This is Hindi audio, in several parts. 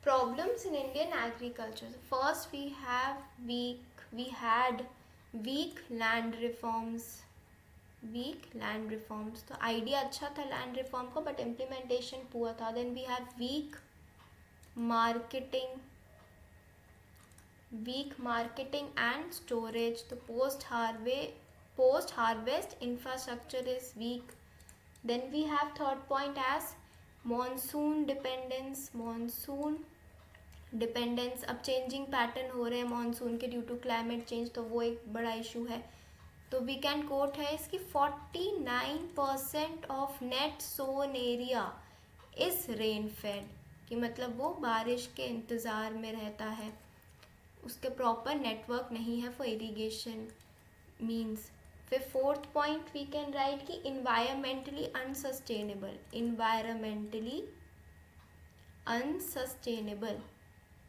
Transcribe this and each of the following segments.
Problems in Indian agriculture. First, we had weak land reforms. तो आइडिया अच्छा था लैंड रिफॉर्म का, बट इम्प्लीमेंटेशन पुअर था. Then we have weak marketing and storage. तो post harvest infrastructure is weak. Then we have third point as monsoon dependence. अब चेंजिंग पैटर्न हो रहे हैं मानसून के ड्यू टू क्लाइमेट चेंज, तो वो एक बड़ा इशू है. तो वी कैन कोट है इसकी 49% of net sown area is rain fade, कि मतलब वो बारिश के इंतज़ार में रहता है, उसके प्रॉपर नेटवर्क नहीं है फॉर इरीगेशन मीन्स. फिर fourth point we can write कि environmentally unsustainable.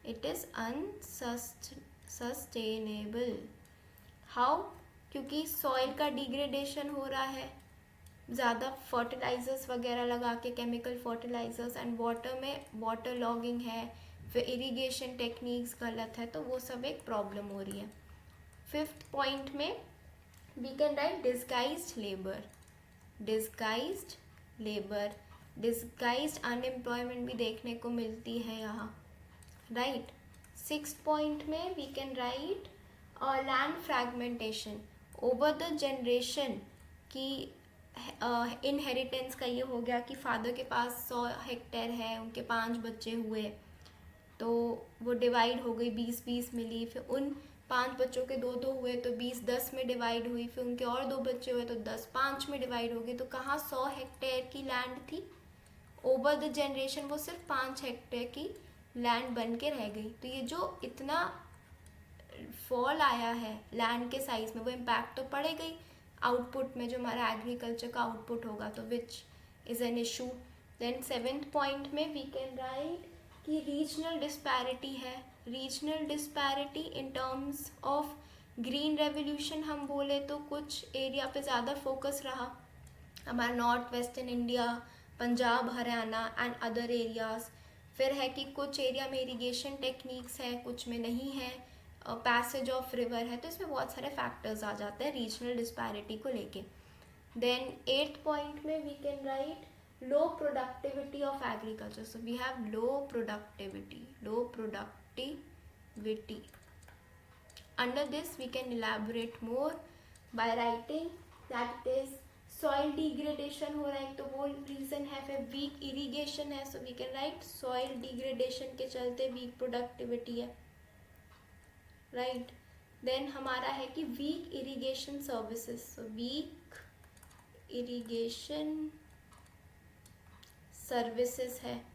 It is unsustainable. How? क्योंकि सॉइल का डिग्रेडेशन हो रहा है, ज़्यादा फर्टिलाइजर्स वगैरह लगा के, केमिकल फर्टिलाइजर्स, एंड वाटर में वाटर लॉगिंग है, फिर इरिगेशन टेक्निक्स गलत है, तो वो सब एक प्रॉब्लम हो रही है. फिफ्थ पॉइंट में we can write disguised unemployment भी देखने को मिलती है यहाँ, राइट. सिक्स्थ पॉइंट में we can write land fragmentation over the generation, की इनहेरिटेंस का ये हो गया कि फादर के पास 100 हेक्टेयर है, उनके 5 बच्चे हुए, तो वो डिवाइड हो गई, 20-20 मिली. फिर उन 5 बच्चों के 2-2 हुए तो 20-10 में डिवाइड हुई. फिर उनके और 2 बच्चे हुए तो 10-5 में डिवाइड हो गई. तो कहाँ 100 हेक्टेयर की लैंड थी, ओवर द जनरेशन वो सिर्फ 5 हेक्टेयर की लैंड बन के रह गई. तो ये जो इतना फॉल आया है लैंड के साइज में, वो इम्पैक्ट तो पड़ेगा ही आउटपुट में, जो हमारा एग्रीकल्चर का आउटपुट होगा, तो which is an issue. Then seventh point में वी कैन राइट कि रीजनल डिस्पैरिटी है. Regional disparity in terms of green revolution हम बोले तो कुछ एरिया पे ज़्यादा फोकस रहा, हमारा north western India, Punjab, Haryana and other areas. फिर है कि कुछ एरिया में इरिगेशन टेक्निक्स है, कुछ में नहीं है, पैसेज ऑफ रिवर है, तो इसमें बहुत सारे फैक्टर्स आ जाते हैं रीजनल डिस्पैरिटी को लेके. देन एट्थ पॉइंट में we can write low productivity of agriculture. So we have low productivity. Under this we can elaborate more by writing that it is soil degradation हो रहा है, तो वो रीज़न है. फिर वीक इरीगेशन है, so we can write soil degradation के चलते वीक प्रोडक्टिविटी है, राइट. देन हमारा है कि weak irrigation services. So weak irrigation services है.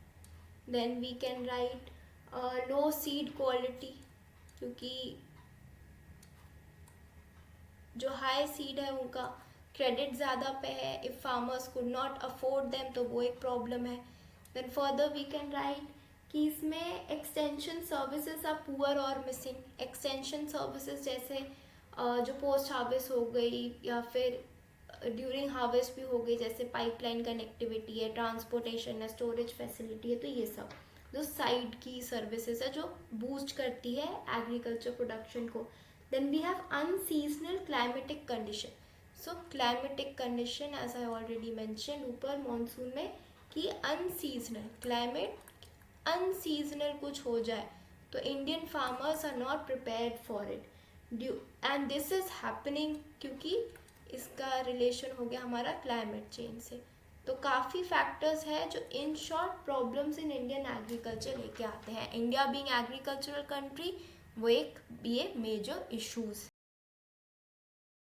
Then we can write low seed quality, क्योंकि जो हाई सीड है उनका क्रेडिट ज़्यादा पे है, if farmers could not afford them, तो वो एक प्रॉब्लम है. Then further we can write कि इसमें एक्सटेंशन सर्विसेज आर पुअर और मिसिंग. एक्सटेंशन सर्विसेज जैसे जो पोस्ट हार्वेस्ट हो गई, या फिर ड्यूरिंग हार्वेस्ट भी हो गई, जैसे पाइपलाइन कनेक्टिविटी है, ट्रांसपोर्टेशन है, स्टोरेज फैसिलिटी है, तो ये सब जो साइड की सर्विसेज है जो बूस्ट करती है एग्रीकल्चर प्रोडक्शन को. Then we have unseasonal climatic condition. So climatic condition as I already mention ऊपर मानसून में, कि अनसीजनल क्लाइमेट, अनसीजनल कुछ हो जाए तो Indian farmers are not prepared for it, and this is happening, क्योंकि इसका रिलेशन हो गया हमारा क्लाइमेट चेंज से. तो काफ़ी फैक्टर्स है जो in short problems in Indian agriculture लेके आते हैं. इंडिया बीइंग एग्रीकल्चरल कंट्री, वो एक ये मेजर इश्यूज